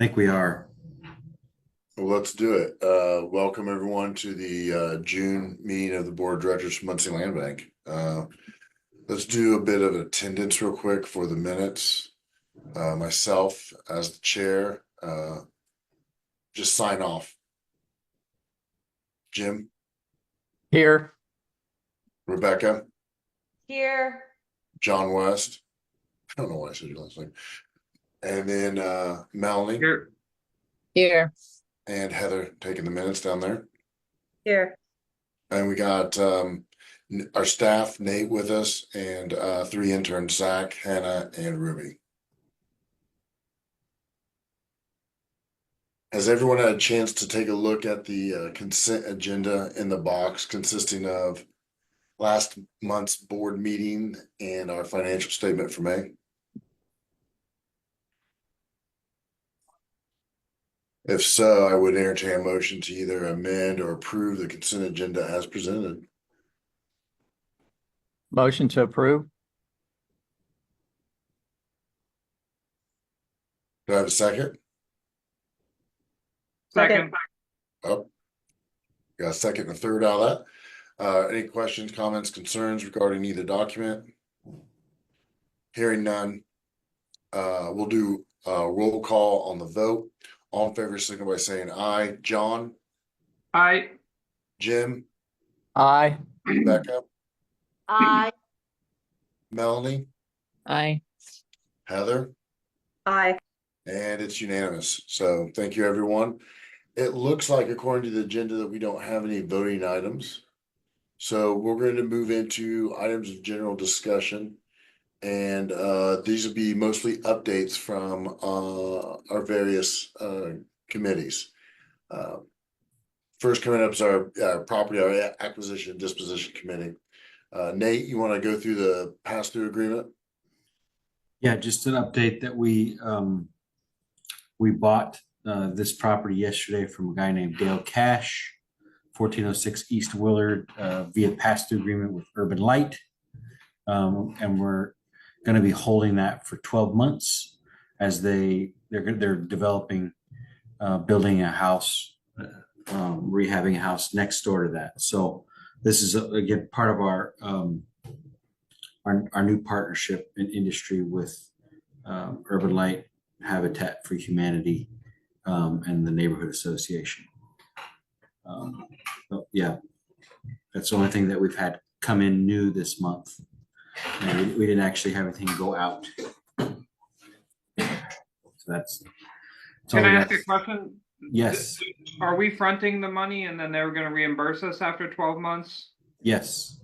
think we are. Well, let's do it. Welcome everyone to the June meeting of the Board of Directors from Muncie Land Bank. Let's do a bit of attendance real quick for the minutes. Myself as the chair, just sign off. Jim, Here. Rebecca, Here. John West. I don't know why I said your last name. And then Melanie Here. and Heather taking the minutes down there. Here. And we got our staff, Nate, with us, and three interns, Zach, Hannah, and Ruby. Has everyone had a chance to take a look at the consent agenda in the box consisting of last month's board meeting and our financial statement for May? If so, I would entertain a motion to either amend or approve the consent agenda as presented. Motion to approve. Do I have a second? Second. Oh, got a second and a third out of that. Any questions, comments, concerns regarding either document? Hearing none. We'll do a roll call on the vote. All in favor, signal by saying aye. John, Aye. Jim, Aye. Rebecca, Aye. Melanie, Aye. Heather, Aye. and it's unanimous. So thank you, everyone. It looks like according to the agenda that we don't have any voting items. So we're going to move into items of general discussion. And these will be mostly updates from our various committees. First coming up is our property, our acquisition and disposition committee. Nate, you want to go through the pass-through agreement? Yeah, just an update that we bought this property yesterday from a guy named Dale Cash, 1406 East Willard, via pass-through agreement with Urban Light. And we're going to be holding that for 12 months as they're developing, building a house, rehabbing a house next door to that. So this is again part of our new partnership in industry with Urban Light, Habitat for Humanity, and the Neighborhood Association. Yeah, that's the only thing that we've had come in new this month. And we didn't actually have anything go out. So that's Can I ask a question? Yes. Are we fronting the money and then they're going to reimburse us after 12 months? Yes.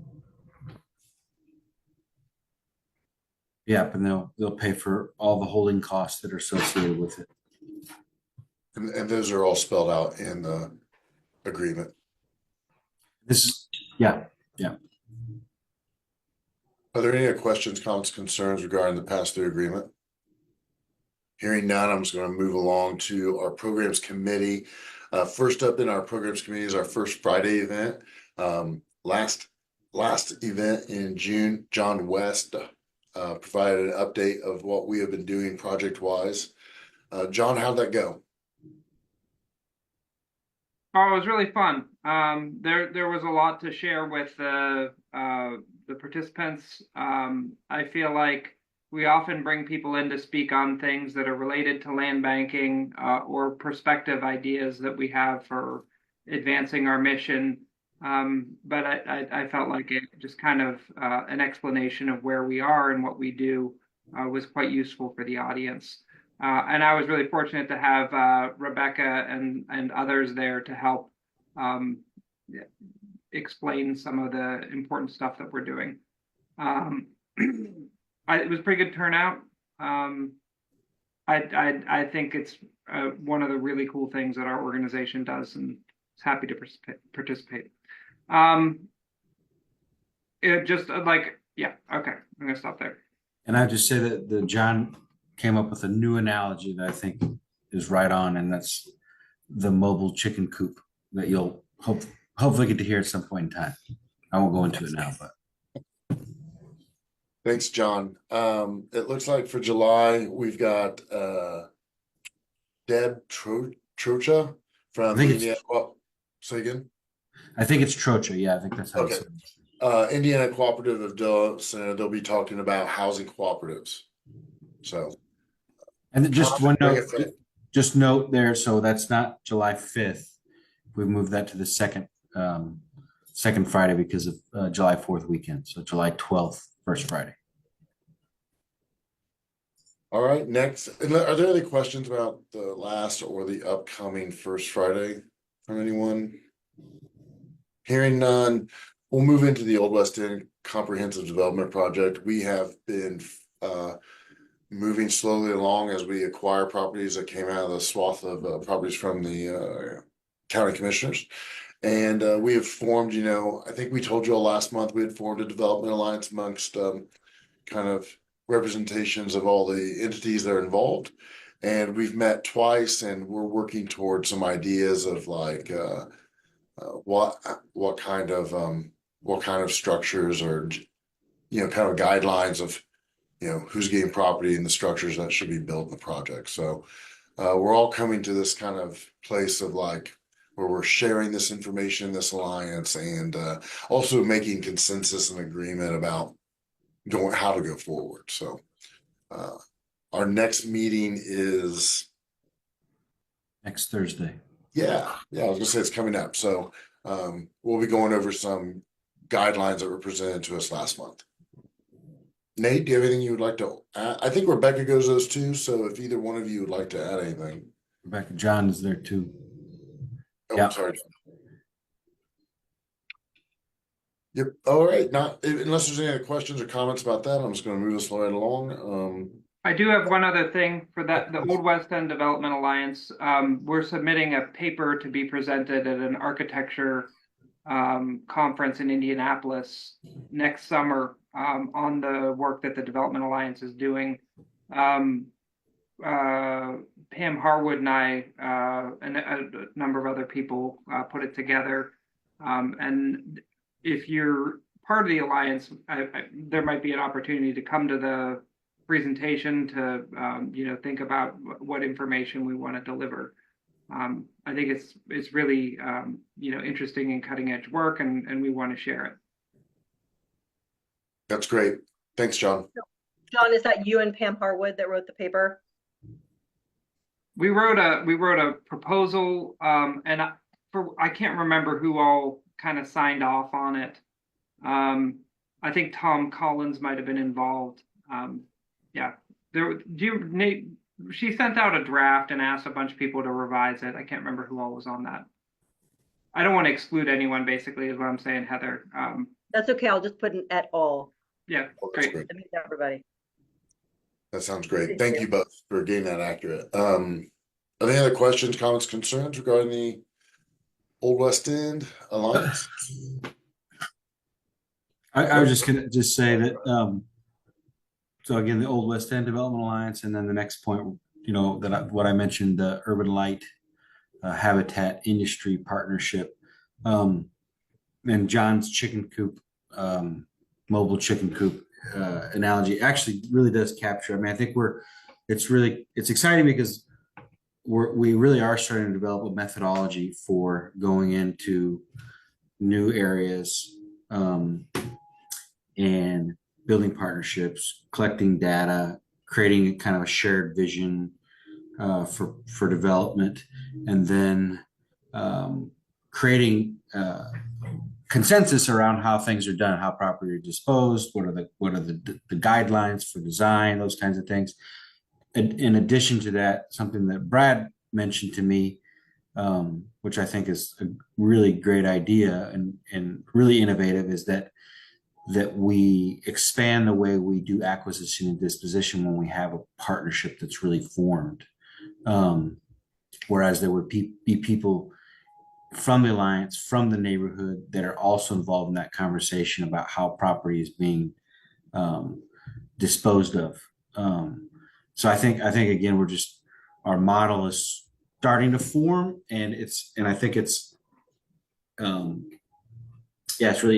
Yep, and they'll pay for all the holding costs that are associated with it. And those are all spelled out in the agreement. This is, yeah. Are there any questions, comments, concerns regarding the pass-through agreement? Hearing none, I'm just going to move along to our programs committee. First up in our programs committee is our first Friday event. Last event in June, John West provided an update of what we have been doing project-wise. John, how'd that go? Oh, it was really fun. There was a lot to share with the participants. I feel like we often bring people in to speak on things that are related to land banking or prospective ideas that we have for advancing our mission. But I felt like it just kind of an explanation of where we are and what we do was quite useful for the audience. And I was really fortunate to have Rebecca and others there to help explain some of the important stuff that we're doing. It was a pretty good turnout. I think it's one of the really cool things that our organization does, and is happy to participate. It just yeah, okay, I'm gonna stop there. And I just say that the John came up with a new analogy that I think is right on, and that's the mobile chicken coop that you'll hopefully get to hear at some point in time. I won't go into it now, but Thanks, John. It looks like for July, we've got Deb Trocha from I think it's- Indiana. Well, say again. I think it's Trocha. Yeah, I think that's how it's. Okay. Indiana Cooperative of Dulles, they'll be talking about housing cooperatives. So. And then just one Bring note, it back. just note there, so that's not July 5th. We moved that to the second Friday because of July 4th weekend. So July 12th, first Friday. All right, next, are there any questions about the last or the upcoming first Friday from anyone? Hearing none, we'll move into the Old West End Comprehensive Development Project. We have been moving slowly along as we acquire properties that came out of the swath of properties from the county commissioners. And we have formed, I think we told you all last month, we had formed a development alliance amongst kind of representations of all the entities that are involved. And we've met twice and we're working towards some ideas of like what kind of structures or kind of guidelines of who's getting property and the structures that should be built in the project. So we're all coming to this kind of place of like where we're sharing this information, this alliance, and also making consensus and agreement about how to go forward. So our next meeting is Next Thursday. I was gonna say it's coming up. So we'll be going over some guidelines that were presented to us last month. Nate, do you have anything you would like to add? I think Rebecca goes those too. So if either one of you would like to add anything. Rebecca John is there too. Oh, Yeah. I'm sorry. Yep. All right. Unless there's any other questions or comments about that, I'm just going to move this right along. I do have one other thing for that, the Old West End Development Alliance. We're submitting a paper to be presented at an architecture conference in Indianapolis next summer on the work that the Development Alliance is doing. Pam Harwood and I and a number of other people put it together. And if you're part of the Alliance, there might be an opportunity to come to the presentation to think about what information we want to deliver. I think it's really interesting and cutting edge work, and we want to share it. That's great. Thanks, John. John, is that you and Pam Harwood that wrote the paper? We wrote a proposal, and I can't remember who all kind of signed off on it. I think Tom Collins might have been involved. Nate, she sent out a draft and asked a bunch of people to revise it. I can't remember who all was on that. I don't want to exclude anyone, basically, is what I'm saying, Heather. That's okay. I'll just put an et al. Yeah, Oh, that's great. That means everybody. That sounds great. Thank you both for getting that accurate. Are there any other questions, comments, concerns regarding the Old West End Alliance? I was just gonna say that. So again, the Old West End Development Alliance, and then the next point, what I mentioned, the Urban Light Habitat Industry Partnership, and John's chicken coop, mobile chicken coop analogy actually really does capture. I mean, I think it's exciting because we really are starting to develop a methodology for going into new areas and building partnerships, collecting data, creating kind of a shared vision for development, and then creating consensus around how things are done, how property are disposed, what are the guidelines for design, those kinds of things. In addition to that, something that Brad mentioned to me, which I think is a really great idea and really innovative, is that we expand the way we do acquisition and disposition when we have a partnership that's really formed. Whereas there would be people from the Alliance, from the neighborhood, that are also involved in that conversation about how property is being disposed of. So I think again, our model is starting to form, and I think it's really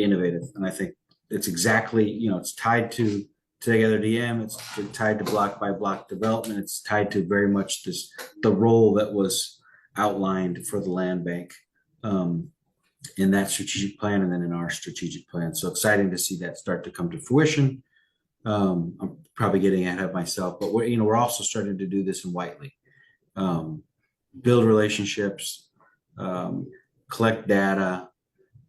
innovative, and I think it's exactly, it's tied to Together DM, it's tied to block by block development. It's tied to very much the role that was outlined for the land bank in that strategic plan and then in our strategic plan. So exciting to see that start to come to fruition. I'm probably getting ahead of myself, but we're also starting to do this in Whiteley. Build relationships, collect data.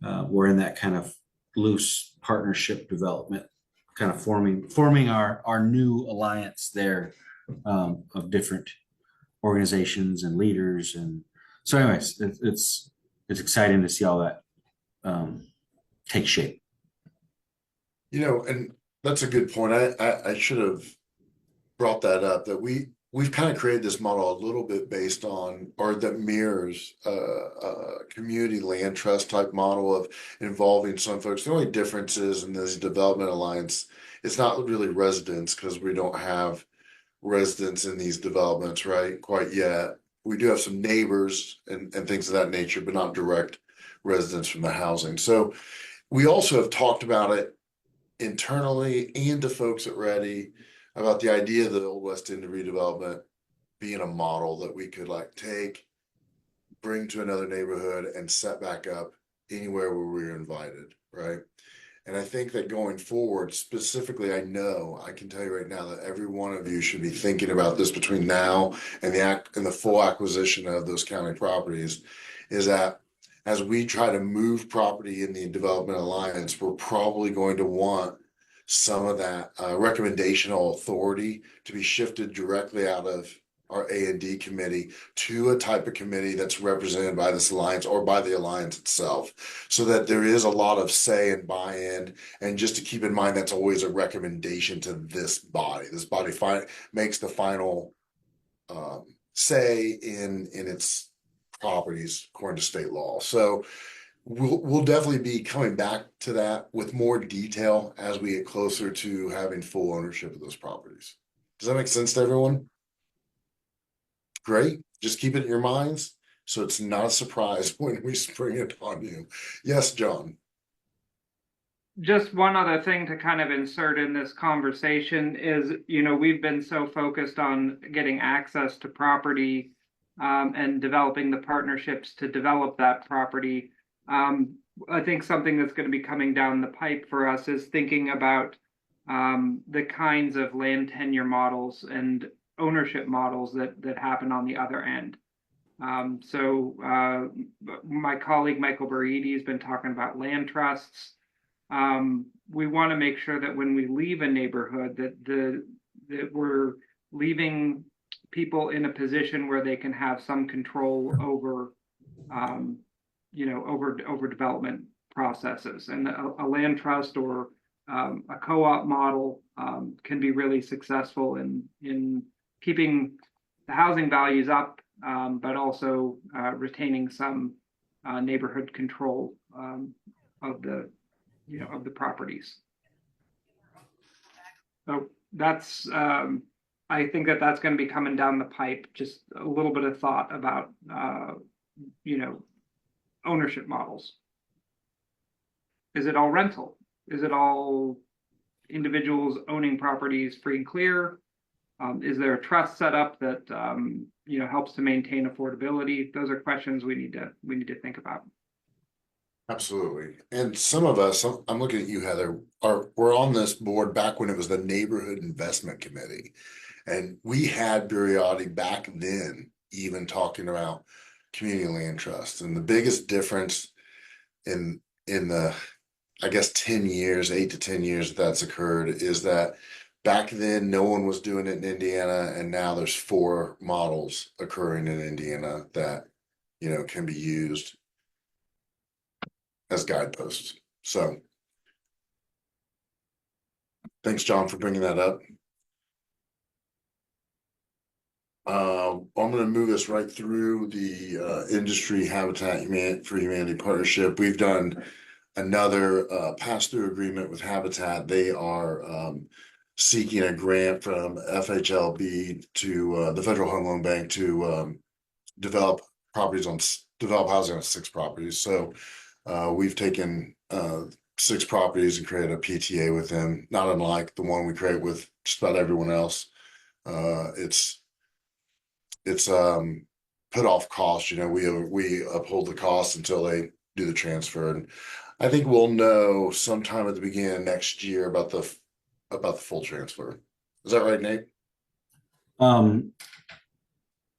We're in that kind of loose partnership development, kind of forming our new alliance there of different organizations and leaders. And so anyways, it's exciting to see all that take shape. And that's a good point. I should have brought that up, that we've kind of created this model a little bit based on, or that mirrors a community land trust type model of involving some folks. The only difference is in this development alliance, it's not really residents, because we don't have residents in these developments, right? Quite yet. We do have some neighbors and things of that nature, but not direct residents from the housing. So we also have talked about it internally and to folks at Ready about the idea of the Old West End redevelopment being a model that we could take, bring to another neighborhood and set back up anywhere where we're invited, right? And I think that going forward, specifically, I can tell you right now that every one of you should be thinking about this between now and the full acquisition of those county properties, is that as we try to move property in the Development Alliance, we're probably going to want some of that recommendational authority to be shifted directly out of our A&D committee to a type of committee that's represented by this alliance or by the alliance itself, so that there is a lot of say and buy-in. And just to keep in mind, that's always a recommendation to this body. This body makes the final say in its properties according to state law. So we'll definitely be coming back to that with more detail as we get closer to having full ownership of those properties. Does that make sense to everyone? Great. Just keep it in your minds so it's not a surprise when we spring it on you. Yes, John. Just one other thing to kind of insert in this conversation is, we've been so focused on getting access to property and developing the partnerships to develop that property. I think something that's going to be coming down the pipe for us is thinking about the kinds of land tenure models and ownership models that happen on the other end. So my colleague Michael Baridi has been talking about land trusts. We want to make sure that when we leave a neighborhood that we're leaving people in a position where they can have some control over over development processes. And a land trust or a co-op model can be really successful in keeping the housing values up, but also retaining some neighborhood control of the properties. So that's I think that's going to be coming down the pipe. Just a little bit of thought about ownership models. Is it all rental? Is it all individuals owning properties free and clear? Is there a trust set up that helps to maintain affordability? Those are questions we need to think about. Absolutely. And some of us, I'm looking at you, Heather, we're on this board back when it was the Neighborhood Investment Committee. And we had Buriotti back then even talking about community land trusts. And the biggest difference in the, I guess, 10 years, 8 to 10 years that's occurred is that back then no one was doing it in Indiana, and now there's 4 models occurring in Indiana that can be used as guideposts. So thanks, John, for bringing that up. I'm going to move us right through the industry Habitat for Humanity partnership. We've done another pass-through agreement with Habitat. They are seeking a grant from FHLB to the Federal Home Loan Bank to develop housing on 6 properties. So we've taken 6 properties and create a PTA with them, not unlike the one we create with just about everyone else. It's put off cost, we uphold the cost until they do the transfer. And I think we'll know sometime at the beginning of next year about the full transfer. Is that right, Nate?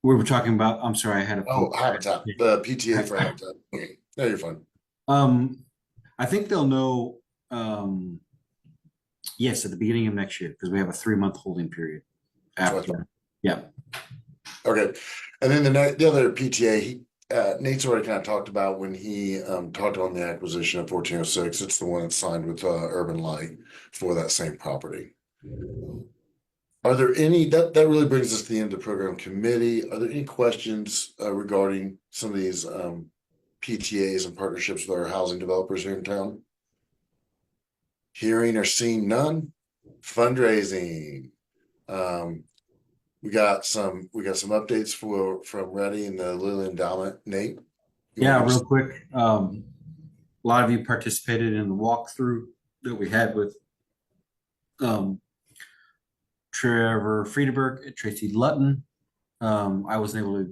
We were talking about, I'm sorry, I had a. Oh, Habitat, the PTA for Habitat. No, you're fine. I think they'll know, yes, at the beginning of next year, because we have a 3-month holding period after. Yeah. Okay, and then the other PTA, Nate's already kind of talked about when he talked on the acquisition of 1406. It's the one that's signed with Urban Light for that same property. Are there any that really brings us to the end of the program committee? Are there any questions regarding some of these PTAs and partnerships with our housing developers here in town? Hearing or seeing none. Fundraising. We got some updates from Ready and the Lilly Endowment. Nate? Yeah, real quick. A lot of you participated in the walkthrough that we had with Trevor Friedeberg and Tracy Lutton. I wasn't able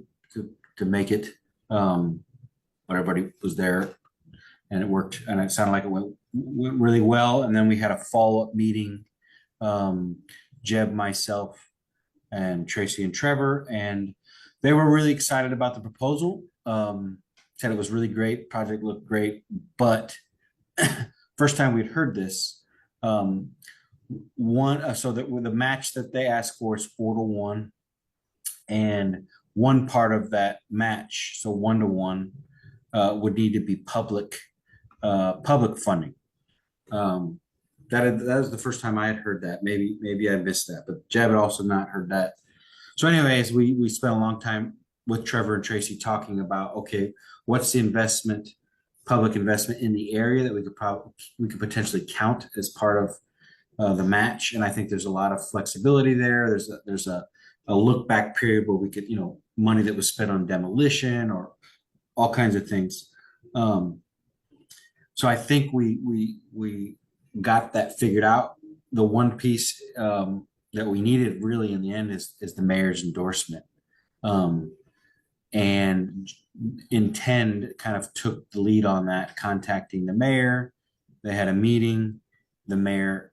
to make it, but everybody was there and it worked, and it sounded like it went really well. And then we had a follow-up meeting, Jeb, myself, and Tracy and Trevor, and they were really excited about the proposal. Said it was really great, project looked great, but first time we'd heard this. So that with the match that they asked for is 4-to-1, and one part of that match, so 1-to-1, would need to be public funding. That was the first time I had heard that. Maybe I missed that, but Jeb had also not heard that. So anyways, we spent a long time with Trevor and Tracy talking about, okay, what's the public investment in the area that we could potentially count as part of the match. And I think there's a lot of flexibility there. There's a look back period where we could, money that was spent on demolition or all kinds of things. So I think we got that figured out. The one piece that we needed really in the end is the mayor's endorsement. And Intend kind of took the lead on that, contacting the mayor. They had a meeting. The mayor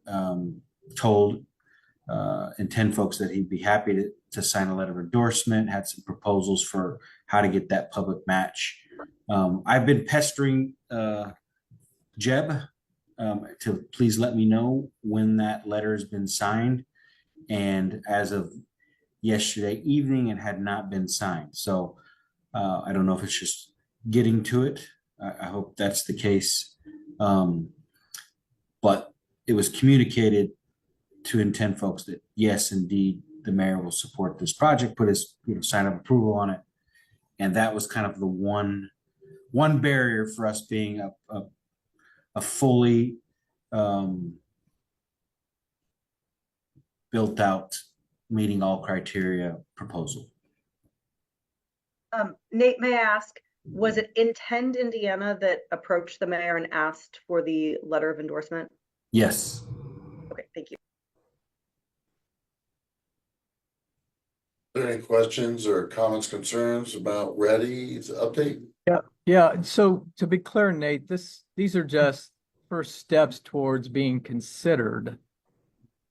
told Intend folks that he'd be happy to sign a letter of endorsement, had some proposals for how to get that public match. I've been pestering Jeb to please let me know when that letter has been signed. And as of yesterday evening, it had not been signed. So I don't know if it's just getting to it. I hope that's the case. But it was communicated to Intend folks that yes, indeed, the mayor will support this project, put his sign of approval on it. And that was kind of the one barrier for us being a fully built out, meeting all criteria proposal. Nate, may I ask, was it Intend Indiana that approached the mayor and asked for the letter of endorsement? Yes. Okay, thank you. Are there any questions or comments, concerns about Ready's update? Yeah. So to be clear, Nate, these are just first steps towards being considered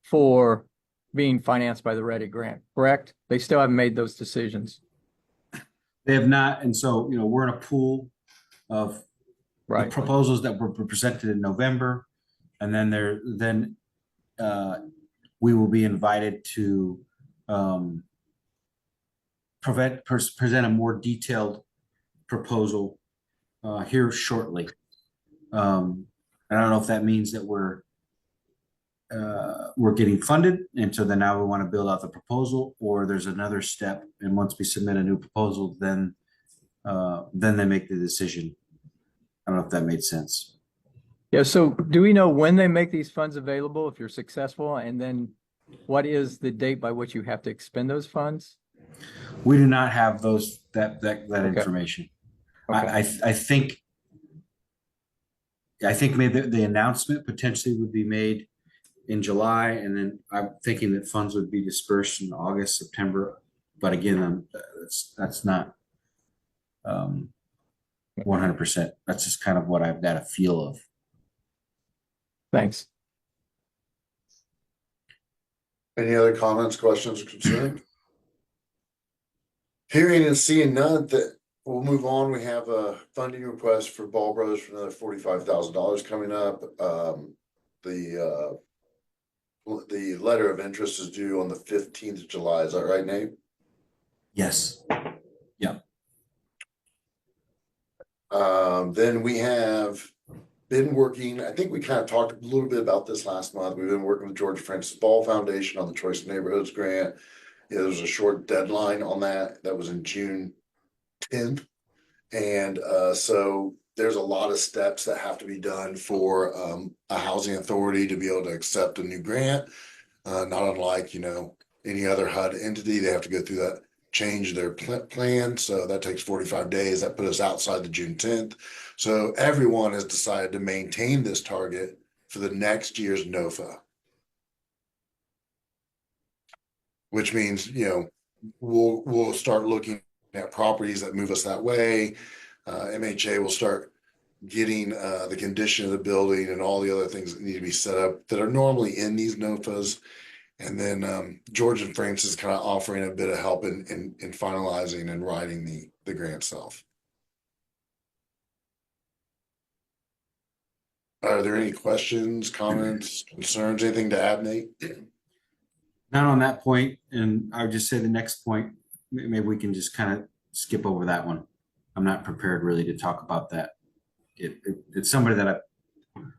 for being financed by the Ready grant, correct? They still haven't made those decisions. They have not. And so, we're in a pool of the proposals that were presented in November. And then we will be invited to present a more detailed proposal here shortly. I don't know if that means that we're getting funded, and so then now we want to build out the proposal, or there's another step, and once we submit a new proposal, then they make the decision. I don't know if that made sense. Yeah, so do we know when they make these funds available if you're successful, and then what is the date by which you have to expend those funds? We do not have that information. Okay. I think I think maybe the announcement potentially would be made in July, and then I'm thinking that funds would be dispersed in August, September. But again, that's not 100%. That's just kind of what I've got a feel of. Thanks. Any other comments, questions, or concerns? Hearing and seeing none, that we'll move on. We have a funding request for Ball Brothers for another $45,000 coming up. The letter of interest is due on the 15th of July. Is that right, Nate? Yes. Then we have been working, I think we kind of talked a little bit about this last month. We've been working with George Francis Ball Foundation on the Choice Neighborhoods Grant. Yeah, there was a short deadline on that. That was in June 10th. And so there's a lot of steps that have to be done for a housing authority to be able to accept a new grant. Not unlike, any other HUD entity, they have to go through that, change their plan. So that takes 45 days. That put us outside the June 10th. So everyone has decided to maintain this target for the next year's NOFA. Which means, we'll start looking at properties that move us that way. MHA will start getting the condition of the building and all the other things that need to be set up that are normally in these NOFAs. And then George and Francis kind of offering a bit of help in finalizing and writing the grant itself. Are there any questions, comments, concerns, anything to add, Nate? Not on that point, and I would just say the next point, maybe we can just kind of skip over that one. I'm not prepared really to talk about that. It's somebody that I've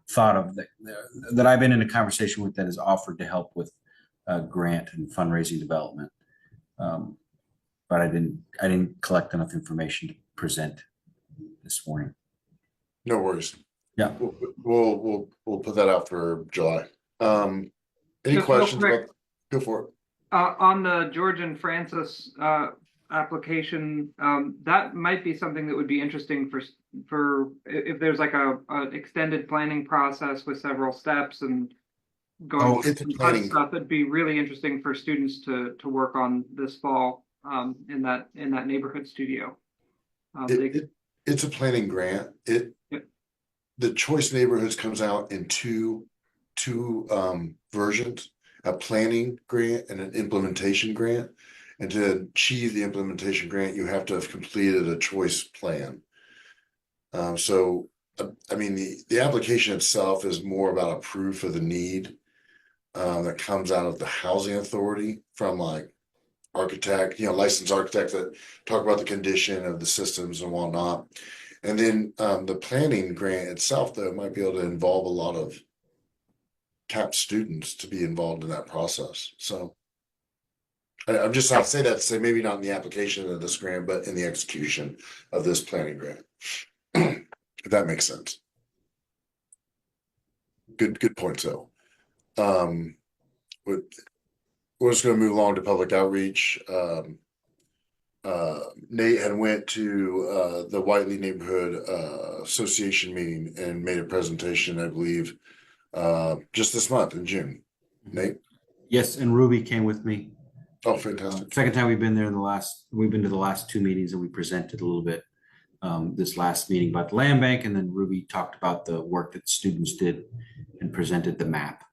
thought of that I've been in a conversation with that has offered to help with grant and fundraising development. But I didn't collect enough information to present this morning. No worries. Yeah. We'll put that out for July. Any Just questions? real quick. Go for it. On the George and Francis application, that might be something that would be interesting for if there's like a extended planning process with several steps and going through it's a some planning. stuff. It'd be really interesting for students to work on this fall in that neighborhood studio. It's a planning grant. The Choice Neighborhoods comes out in two versions: a planning grant and an implementation grant. And to achieve the implementation grant, you have to have completed a choice plan. So, I mean, the application itself is more about a proof of the need that comes out of the housing authority from like architect, licensed architects that talk about the condition of the systems and whatnot. And then the planning grant itself, though, might be able to involve a lot of CAP students to be involved in that process. So I'm just, I'll say that to say maybe not in the application of this grant, but in the execution of this planning grant. If that makes sense. Good point, so. We're just gonna move along to public outreach. Nate had went to the Whiteley Neighborhood Association meeting and made a presentation, I believe, just this month in June. Nate? Yes, and Ruby came with me. Oh, fantastic. Second time we've been there we've been to the last two meetings, and we presented a little bit this last meeting about the land bank, and then Ruby talked about the work that students did and presented the map.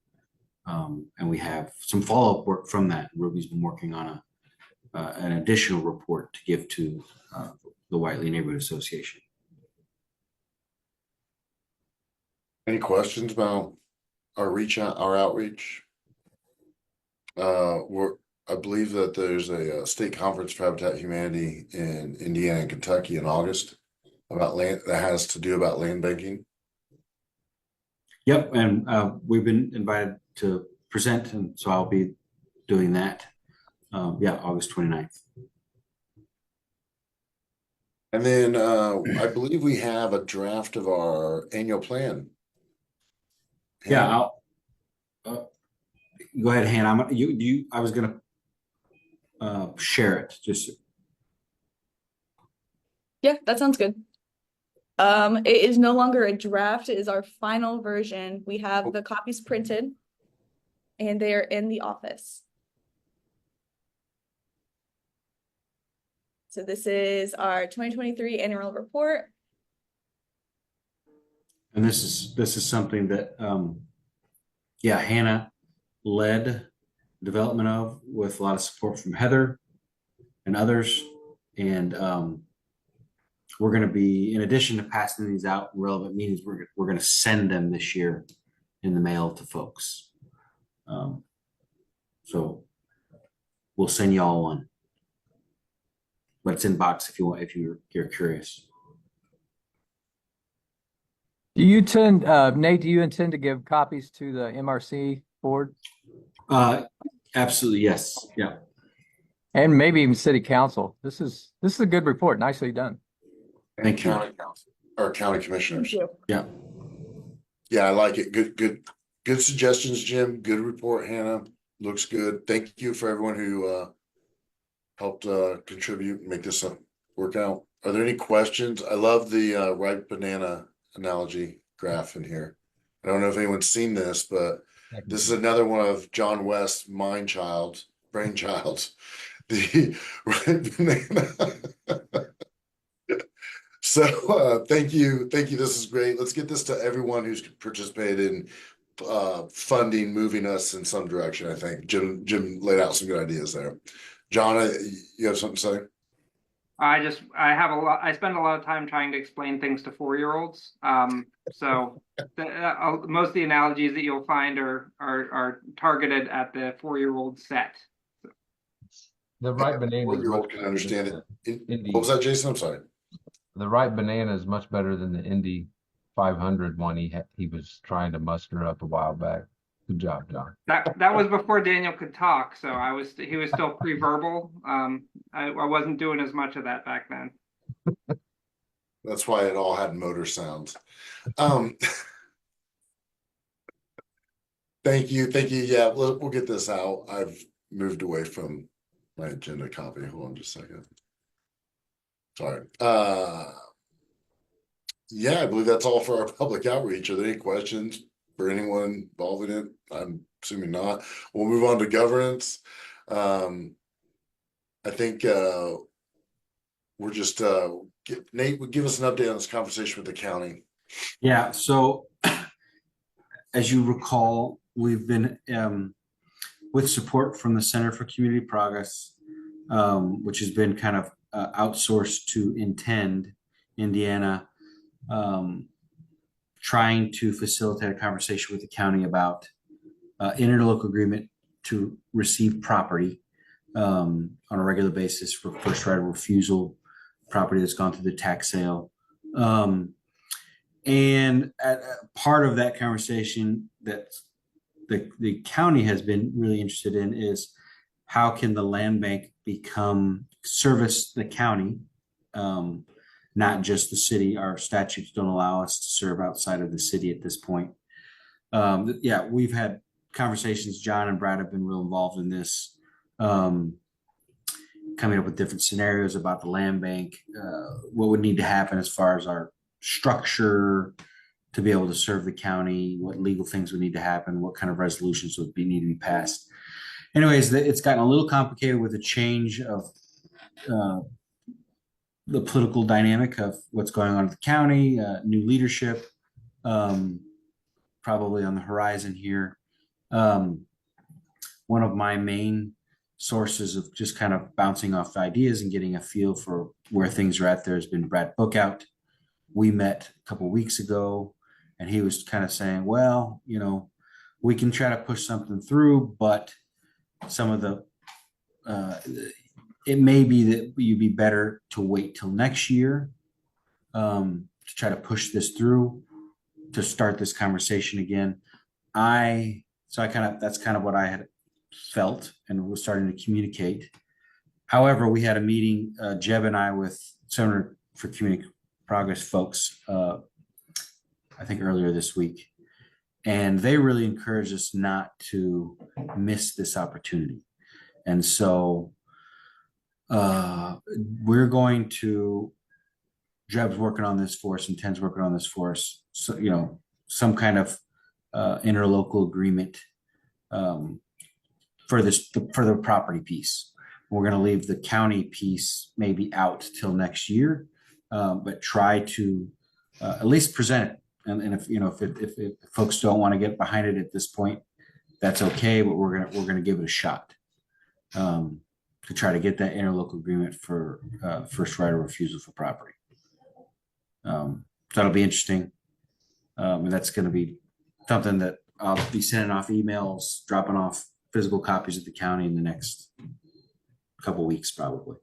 And we have some follow-up work from that. Ruby's been working on an additional report to give to the Whiteley Neighborhood Association. Any questions about our outreach? I believe that there's a state conference for Habitat Humanity in Indiana and Kentucky in August about land that has to do about land banking. Yep, and we've been invited to present, and so I'll be doing that. August 29th. And then I believe we have a draft of our annual plan. Yeah, I'll go ahead, Hannah. I was gonna share it. Just Yeah, that sounds good. It is no longer a draft. It is our final version. We have the copies printed and they are in the office. So this is our 2023 annual report. And this is something that, yeah, Hannah led development of with a lot of support from Heather and others. And we're going to be, in addition to passing these out in relevant meetings, we're going to send them this year in the mail to folks. So we'll send you all one, but it's in box if you want, if you're curious. Do you intend, Nate, do you intend to give copies to the MRC board Absolutely, yes. Yeah. and maybe even city council? This is a good report. Nicely done. Thank you. County council, or county commissioners. Thank you. Yeah. Yeah, I like it. Good suggestions, Jim. Good report, Hannah. Looks good. Thank you for everyone who helped contribute and make this work out. Are there any questions? I love the ripe banana analogy graph in here. I don't know if anyone's seen this, but this is another one of John West's brainchild. The ripe banana. So thank you. This is great. Let's get this to everyone who's participated in funding, moving us in some direction. I think Jim laid out some good ideas there. John, you have something to say? I spend a lot of time trying to explain things to 4-year-olds. So most of the analogies that you'll find are targeted at the 4-year-old set. The ripe banana. 4-year-old can understand it. What was that, Jason? I'm sorry. The ripe banana is much better than the Indy 500 one he was trying to muster up a while back. Good job, John. That was before Daniel could talk, so he was still pre-verbal. I wasn't doing as much of that back then. That's why it all had motor sounds. Thank you. Yeah, we'll get this out. I've moved away from my agenda copy. Hold on just a second. Sorry. Yeah, I believe that's all for our public outreach. Are there any questions for anyone involved in it? I'm assuming not. We'll move on to governance. I think we're just Nate would give us an update on this conversation with the county. Yeah. So as you recall, we've been with support from the Center for Community Progress, which has been kind of outsourced to Intend Indiana, trying to facilitate a conversation with the county about interlocal agreement to receive property on a regular basis for first right of refusal, property that's gone through the tax sale. And part of that conversation that the county has been really interested in is how can the land bank service the county, not just the city. Our statutes don't allow us to serve outside of the city at this point. Yeah, we've had conversations. John and Brad have been real involved in this, coming up with different scenarios about the land bank, what would need to happen as far as our structure to be able to serve the county, what legal things would need to happen, what kind of resolutions would need to be passed. Anyways, it's gotten a little complicated with the change of the political dynamic of what's going on at the county, new leadership, probably on the horizon here. One of my main sources of just kind of bouncing off ideas and getting a feel for where things are at there has been Brad Bookout. We met a couple of weeks ago and he was kind of saying, well, we can try to push something through, but some of the it may be that you'd be better to wait till next year to try to push this through to start this conversation again. That's kind of what I had felt and was starting to communicate. However, we had a meeting, Jeb and I, with Center for Community Progress folks, I think earlier this week, and they really encouraged us not to miss this opportunity. And so we're going to Jeb's working on this for us and Ten's working on this for us. So, you know, some kind of interlocal agreement for the property piece. We're gonna leave the county piece maybe out till next year, but try to at least present it. And if, you know, if folks don't want to get behind it at this point, that's okay, but we're gonna give it a shot. To try to get that interlocal agreement for first right of refusal for property. So that'll be interesting. And that's gonna be something that I'll be sending off emails, dropping off physical copies at the county in the next couple weeks, probably.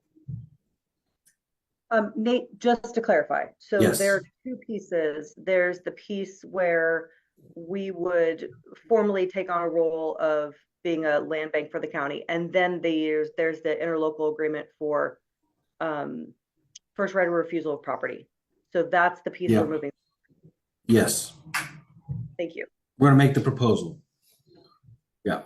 Nate, just to clarify, so Yes. there are two pieces. There's the piece where we would formally take on a role of being a land bank for the county, and then there's the interlocal agreement for first right of refusal of property. So that's the piece Yeah. we're moving. Yes, Thank you. we're gonna make the proposal. Yeah.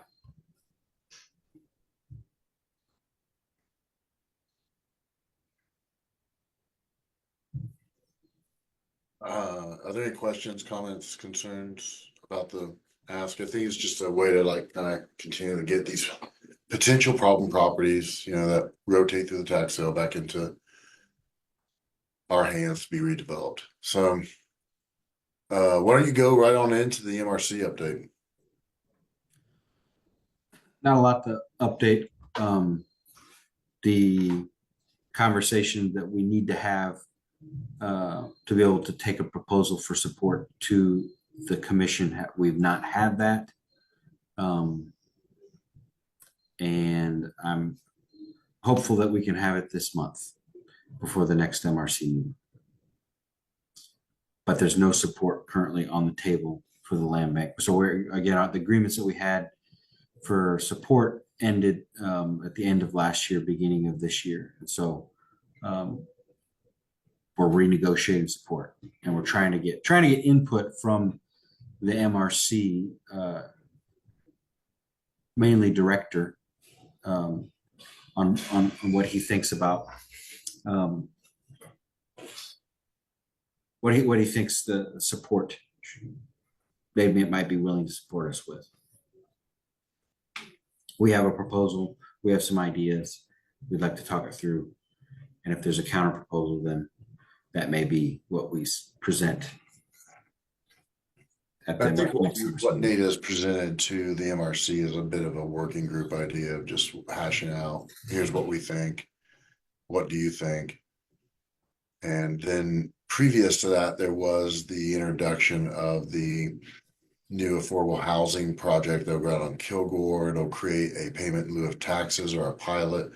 Are there any questions, comments, concerns about the ask? I think it's just a way to like kind of continue to get these potential problem properties, you know, that rotate through the tax sale back into our hands to be redeveloped. So why don't you go right on into the MRC update? Not a lot to update. The conversation that we need to have to be able to take a proposal for support to the commission. We've not had that. And I'm hopeful that we can have it this month before the next MRC meeting. But there's no support currently on the table for the land bank. So we're, again, the agreements that we had for support ended at the end of last year, beginning of this year. And so we're renegotiating support, and we're trying to get input from the MRC, mainly director, on what he thinks about what he thinks the support maybe it might be willing to support us with. We have a proposal, we have some ideas, we'd like to talk it through, and if there's a counter proposal, then that may be what we present at the I think what next Nate has presented to the MRC is a bit of a working group idea of just hashing out, here's what we think. What do you think? And then previous to that, there was the introduction of the new affordable housing project that'll go out on Kilgore. It'll create a payment in lieu of taxes or a pilot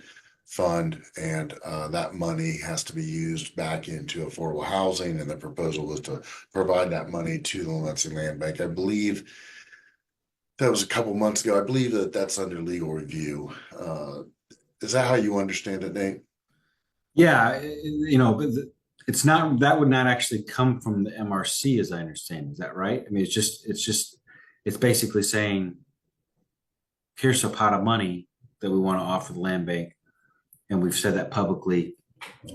fund, and that money has to be used back into affordable housing. And the proposal was to provide that money to the Lansing Land Bank. I believe that was a couple months ago. I believe that that's under legal review. Is that how you understand it, Nate? Yeah, you know, but it's not, that would not actually come from the MRC, as I understand. Is that right? I mean, it's basically saying, here's a pot of money that we want to offer the land bank. And we've said that publicly,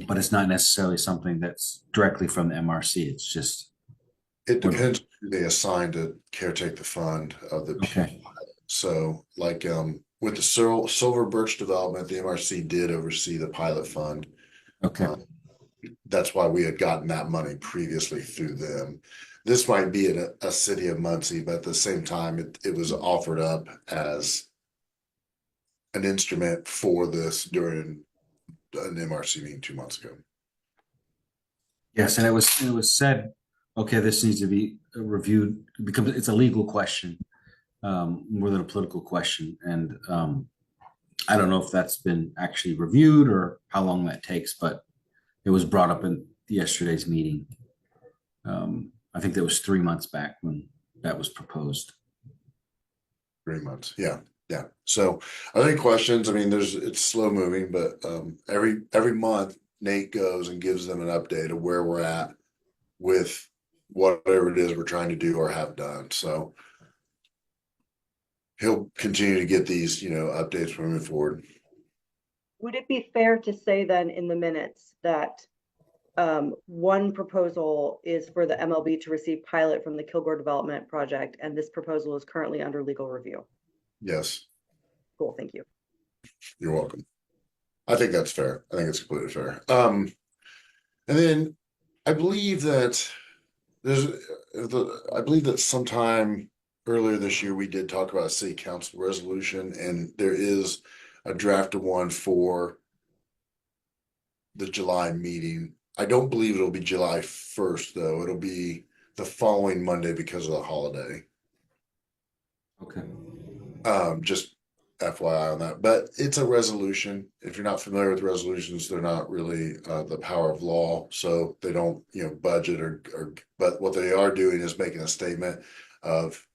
but it's not necessarily something that's directly from the MRC. It's just. It depends who they assign to caretake the fund of the. Okay. So like with the Silver Birch development, the MRC did oversee the pilot fund. Okay. That's why we had gotten that money previously through them. This might be in a city of Muncie, but at the same time, it was offered up as an instrument for this during an MRC meeting 2 months ago. Yes, and it was said, okay, this needs to be reviewed because it's a legal question, more than a political question. And I don't know if that's been actually reviewed or how long that takes, but it was brought up in yesterday's meeting. I think that was 3 months back when that was proposed. 3 months. Yeah. Yeah. So are there any questions? I mean, it's slow moving, but every month Nate goes and gives them an update of where we're at with whatever it is we're trying to do or have done. So he'll continue to get these, updates moving forward. Would it be fair to say then in the minutes that One proposal is for the MLB to receive pilot from the Kilgore Development Project, and this proposal is currently under legal review. Yes, Cool, thank you. you're welcome. I think that's fair. I think it's completely fair. And then I believe that I believe that sometime earlier this year, we did talk about a city council resolution, and there is a draft of one for the July meeting. I don't believe it'll be July 1st, though. It'll be the following Monday because of the holiday. Okay. Just FYI on that, but it's a resolution. If you're not familiar with resolutions, they're not really the power of law, so they don't, budget but what they are doing is making a statement of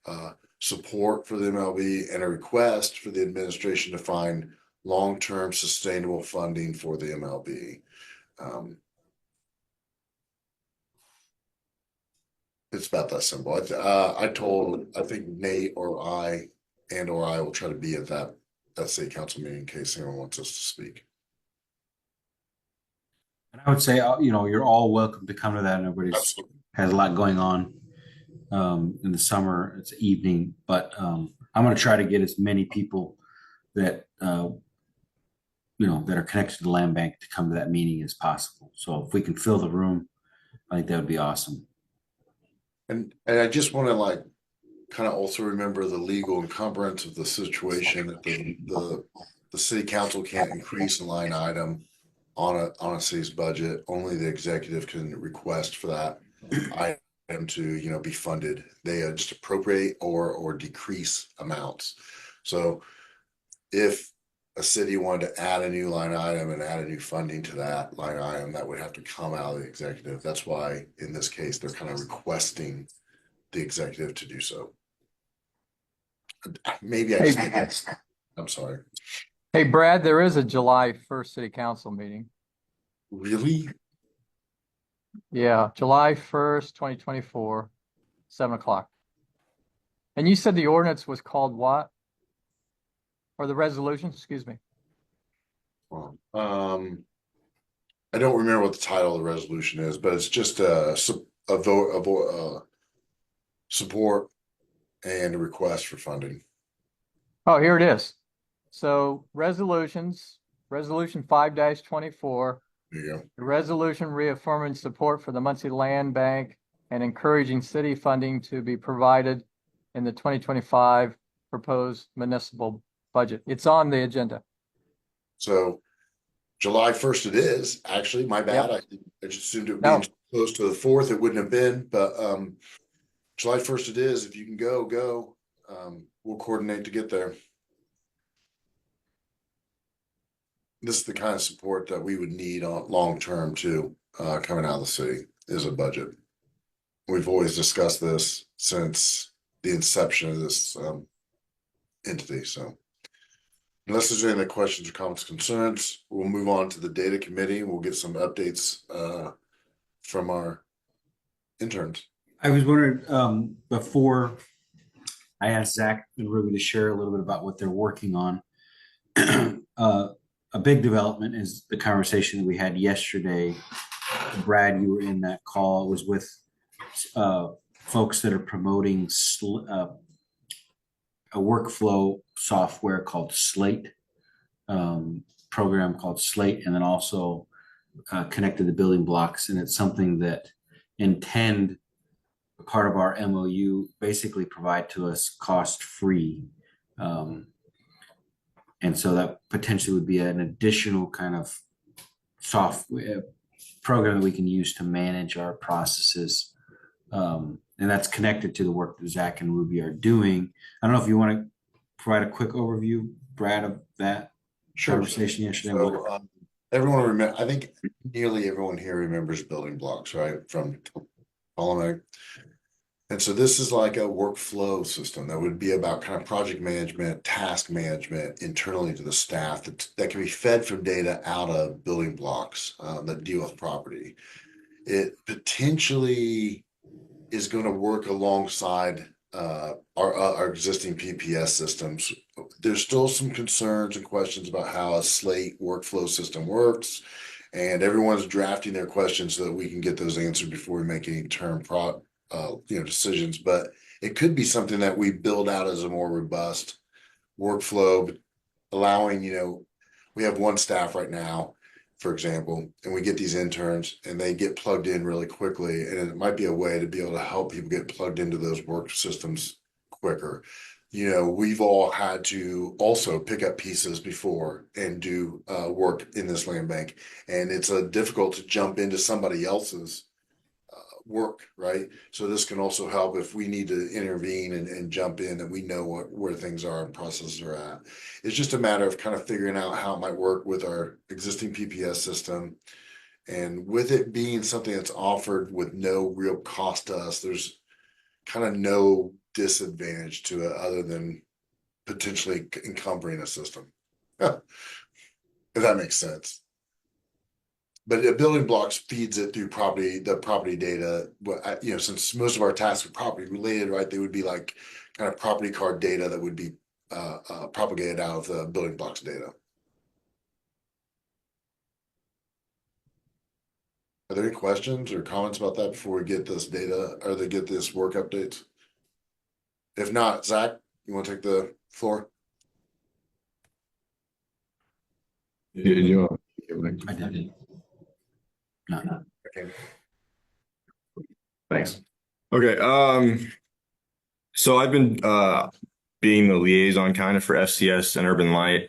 support for the MLB and a request for the administration to find long-term sustainable funding for the MLB. It's about that simple. I think Nate or I will try to be at that city council meeting in case anyone wants us to speak. And I would say, you're all welcome to come to that. Nobody's Absolutely. has a lot going on in the summer. It's evening, but I'm going to try to get as many people that that are connected to the land bank to come to that meeting as possible. So if we can fill the room, I think that would be awesome. And I just want to kind of also remember the legal encumbrance of the situation that the city council can't increase a line item on a city's budget. Only the executive can request for that item to be funded. They just appropriate or decrease amounts. So if a city wanted to add a new line item and add a new funding to that line item, that would have to come out of the executive. That's why in this case they're kind of requesting the executive to do so. Maybe I'm sorry. Hey, Brad, there is a July 1st city council meeting. Really? Yeah, July 1st, 2024, 7:00. And you said the ordinance was called what? Or the resolution, excuse me. Well, I don't remember what the title of the resolution is, but it's just a vote support and a request for funding. Oh, here it is. So resolution 5-24, There you go. the resolution reaffirming support for the Muncie Land Bank and encouraging city funding to be provided in the 2025 proposed municipal budget. It's on the agenda. So July 1st it is. Actually, my bad. Yep. I just assumed it would No. be close to the 4th. It wouldn't have been, but July 1st it is. If you can go. We'll coordinate to get there. This is the kind of support that we would need on long term too, coming out of the city is a budget. We've always discussed this since the inception of this entity. So unless there's any other questions or comments, concerns, we'll move on to the data committee. We'll get some updates from our interns. I was wondering, before I asked Zach and Ruby to share a little bit about what they're working on. A big development is the conversation that we had yesterday. Brad, you were in that call. It was with folks that are promoting a workflow software called Slate, program called Slate, and then also connected the building blocks. And it's something that intend part of our MOU basically provide to us cost-free. And so that potentially would be an additional kind of software program that we can use to manage our processes. And that's connected to the work that Zach and Ruby are doing. I don't know if you want to provide a quick overview, Brad, of that conversation yesterday. So, everyone remember, I think nearly everyone here remembers building blocks, right? From Polymac. And so this is like a workflow system that would be about kind of project management, task management internally to the staff that can be fed from data out of building blocks that deal with property. It potentially is going to work alongside our existing PPS systems. There's still some concerns and questions about how a Slate workflow system works And everyone's drafting their questions so that we can get those answered before we make any decisions. But it could be something that we build out as a more robust workflow, allowing, we have one staff right now, for example, and we get these interns and they get plugged in really quickly. And it might be a way to be able to help people get plugged into those work systems quicker. We've all had to also pick up pieces before and do work in this land bank. And it's difficult to jump into somebody else's work, right? So this can also help if we need to intervene and jump in, and we know where things are and processes are at. It's just a matter of kind of figuring out how it might work with our existing PPS system. And with it being something that's offered with no real cost to us, there's kind of no disadvantage to it other than potentially encumbering a system. If that makes sense. But the building blocks feeds it through the property data. But since most of our tasks are property related, right, they would be like kind of property card data that would be propagated out of the building blocks data. Are there any questions or comments about that before we get this data or they get this work updates? If not, Zach, you want to take the floor? I did. No. Okay. Thanks. Okay. So I've been being the liaison kind of for FCS and Urban Light,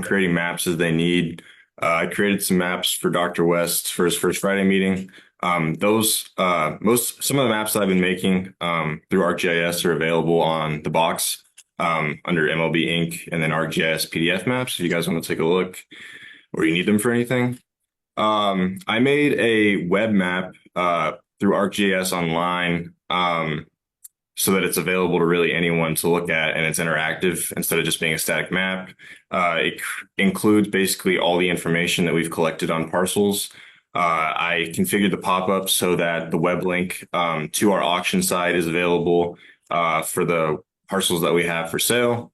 creating maps as they need. I created some maps for Dr. West for his first Friday meeting. Some of the maps that I've been making through ArcGIS are available on the box under MLB Inc. and then ArcGIS PDF maps if you guys want to take a look or you need them for anything. I made a web map through ArcGIS online so that it's available to really anyone to look at, and it's interactive instead of just being a static map. It includes basically all the information that we've collected on parcels. I configured the pop-up so that the web link to our auction site is available for the parcels that we have for sale.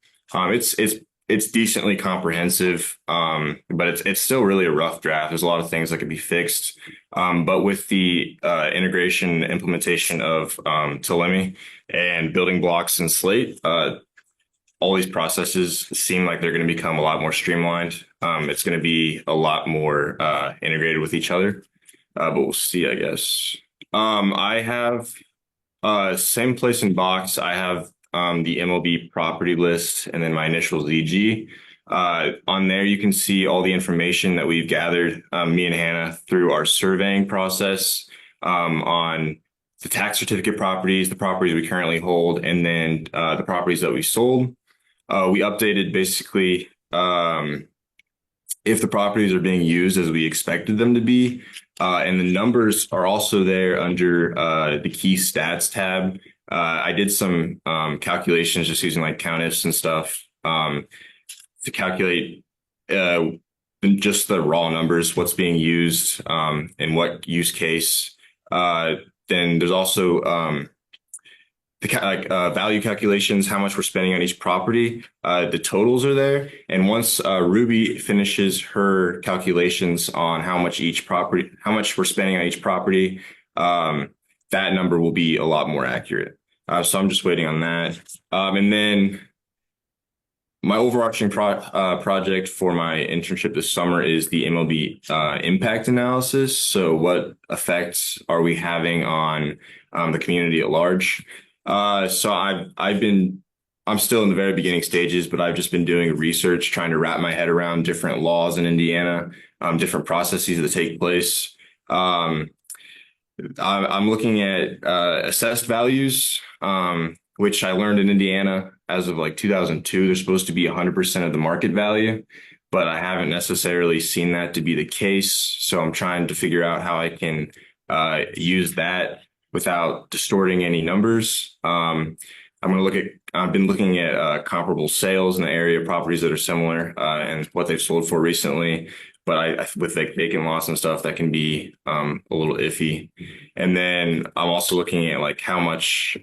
It's decently comprehensive, but it's still really a rough draft. There's a lot of things that could be fixed. But with the integration and implementation of Telemi and building blocks and Slate, all these processes seem like they're going to become a lot more streamlined. It's going to be a lot more integrated with each other, but we'll see, I guess. I have same place in box. I have the MLB property list and then my initial ZG. On there, you can see all the information that we've gathered, me and Hannah, through our surveying process on the tax certificate properties, the properties we currently hold, and then the properties that we sold. We updated basically if the properties are being used as we expected them to be. And the numbers are also there under the key stats tab. I did some calculations just using like COUNTIFs and stuff to calculate just the raw numbers, what's being used in what use case. Then there's also the value calculations, how much we're spending on each property. The totals are there. And once Ruby finishes her calculations on how much we're spending on each property, that number will be a lot more accurate. So I'm just waiting on that. And then my overarching project for my internship this summer is the MLB impact analysis. So what effects are we having on the community at large? So I'm still in the very beginning stages, but I've just been doing research, trying to wrap my head around different laws in Indiana, different processes that take place. I'm looking at assessed values, which I learned in Indiana as of like 2002, they're supposed to be 100% of the market value, but I haven't necessarily seen that to be the case. So I'm trying to figure out how I can use that without distorting any numbers. I've been looking at comparable sales in the area, properties that are similar and what they've sold for recently. But with like vacant lots and stuff, that can be a little iffy. And then I'm also looking at like how much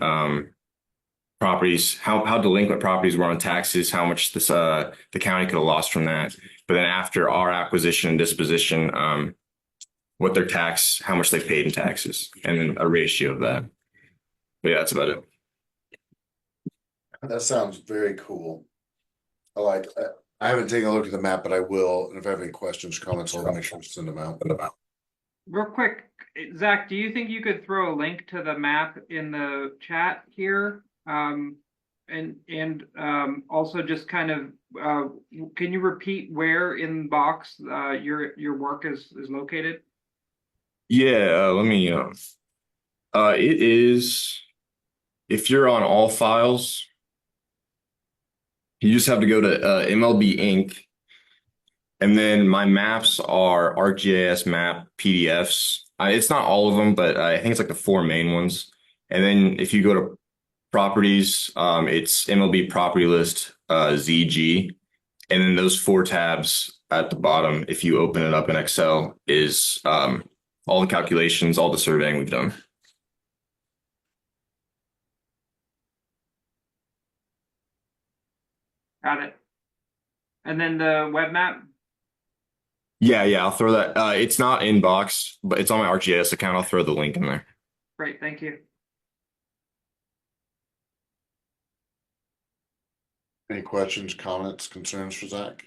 properties, how delinquent properties were on taxes, how much the county could have lost from that. But then after our acquisition and disposition, what their tax, how much they paid in taxes, and then a ratio of that. But yeah, that's about it. That sounds very cool. I like that. I haven't taken a look at the map, but I will. And if I have any questions, comments, I'll make sure to send them out. Real quick, Zach, do you think you could throw a link to the map in the chat here? And also just kind of can you repeat where in box your work is located? Yeah, let me. It is. If you're on all files, you just have to go to MLB Inc. And then my maps are ArcGIS map PDFs. It's not all of them, but I think it's like the 4 main ones. And then if you go to properties, it's MLB property list ZG. And then those 4 tabs at the bottom, if you open it up in Excel, is all the calculations, all the surveying we've done. Got it. And then the web map? Yeah, I'll throw that. It's not in box, but it's on my ArcGIS account. I'll throw the link in there. Great, thank you. Any questions, comments, concerns for Zach?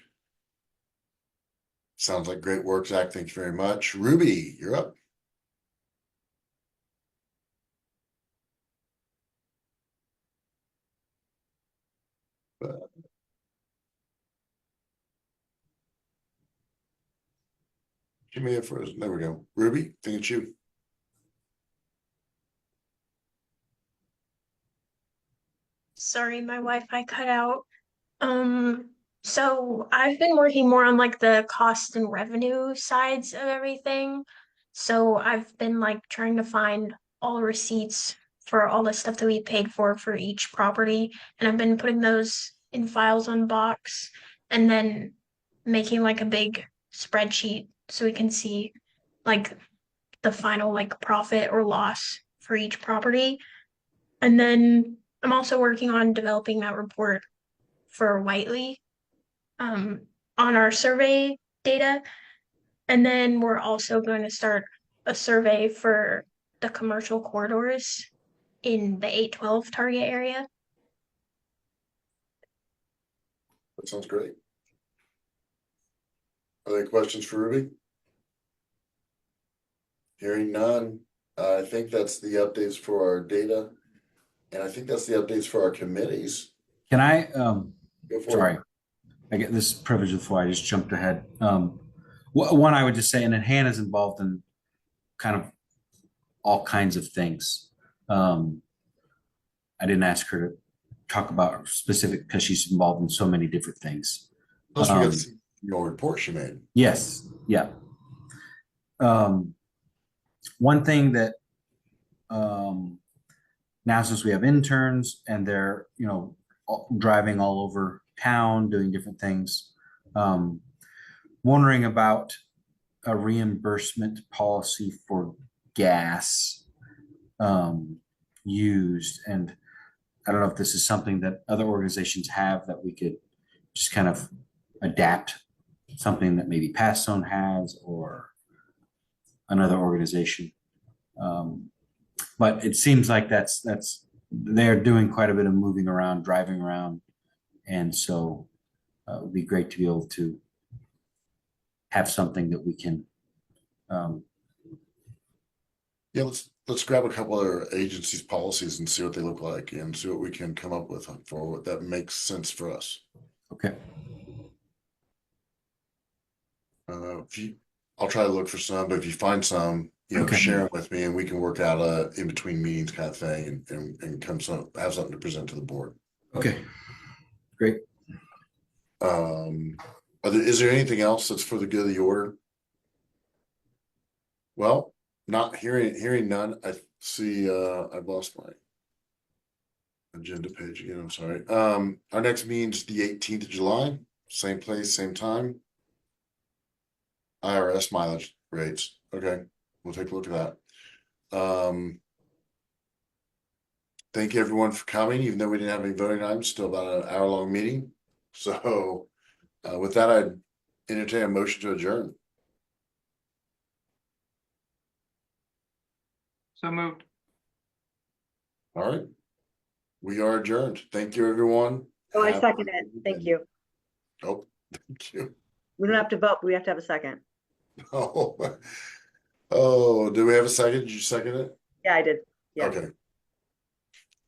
Sounds like great work, Zach. Thank you very much. Ruby, you're up. Give me a first. There we go. Ruby, think it's you. Sorry, my Wi-Fi cut out. So I've been working more on like the cost and revenue sides of everything. So I've been like trying to find all receipts for all the stuff that we paid for each property, and I've been putting those in files on Box and then making like a big spreadsheet so we can see like the final like profit or loss for each property. And then I'm also working on developing that report for Whiteley on our survey data. And then we're also going to start a survey for the commercial corridors in the 812 target area. That sounds great. Are there any questions for Ruby? Hearing none. I think that's the updates for our data. And I think that's the updates for our committees. Can I, Go for sorry, it. I get this privilege before I just jumped ahead. One, I would just say, and then Hannah's involved in kind of all kinds of things. I didn't ask her to talk about specific because she's involved in so many different things. Plus, we got to see your report she made. Yes, yeah. One thing that now since we have interns and they're, driving all over town, doing different things, wondering about a reimbursement policy for gas used. And I don't know if this is something that other organizations have that we could just kind of adapt, something that maybe Passone has or another organization. But it seems like that's they're doing quite a bit of moving around, driving around. And so it would be great to be able to have something that we can. Yeah, let's grab a couple other agencies' policies and see what they look like and see what we can come up with for what that makes sense for us. Okay. I'll try to look for some, but if you find some, Okay. share them with me and we can work out a in between meetings kind of thing and have something to present to the board. Okay. Great. Is there anything else that's for the good of the order? Well, not hearing none. I see I've lost my agenda page again. I'm sorry. Our next meeting's the 18th of July, same place, same time. IRS mileage rates. Okay, we'll take a look at that. Thank you everyone for coming, even though we didn't have any voting items, still about an hour-long meeting. So with that, I'd entertain a motion to adjourn. So moved. All right. We are adjourned. Thank you, everyone. Oh, I Have second a it. good Thank weekend. you. Oh, thank you. We don't have to vote, but we have to have a second. Oh, oh, do we have a second? Did you second it? Yeah, I did. Yeah. Okay.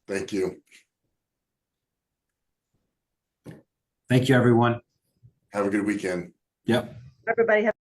Thank you. Thank you, everyone. Have a good weekend. Yep. Everybody have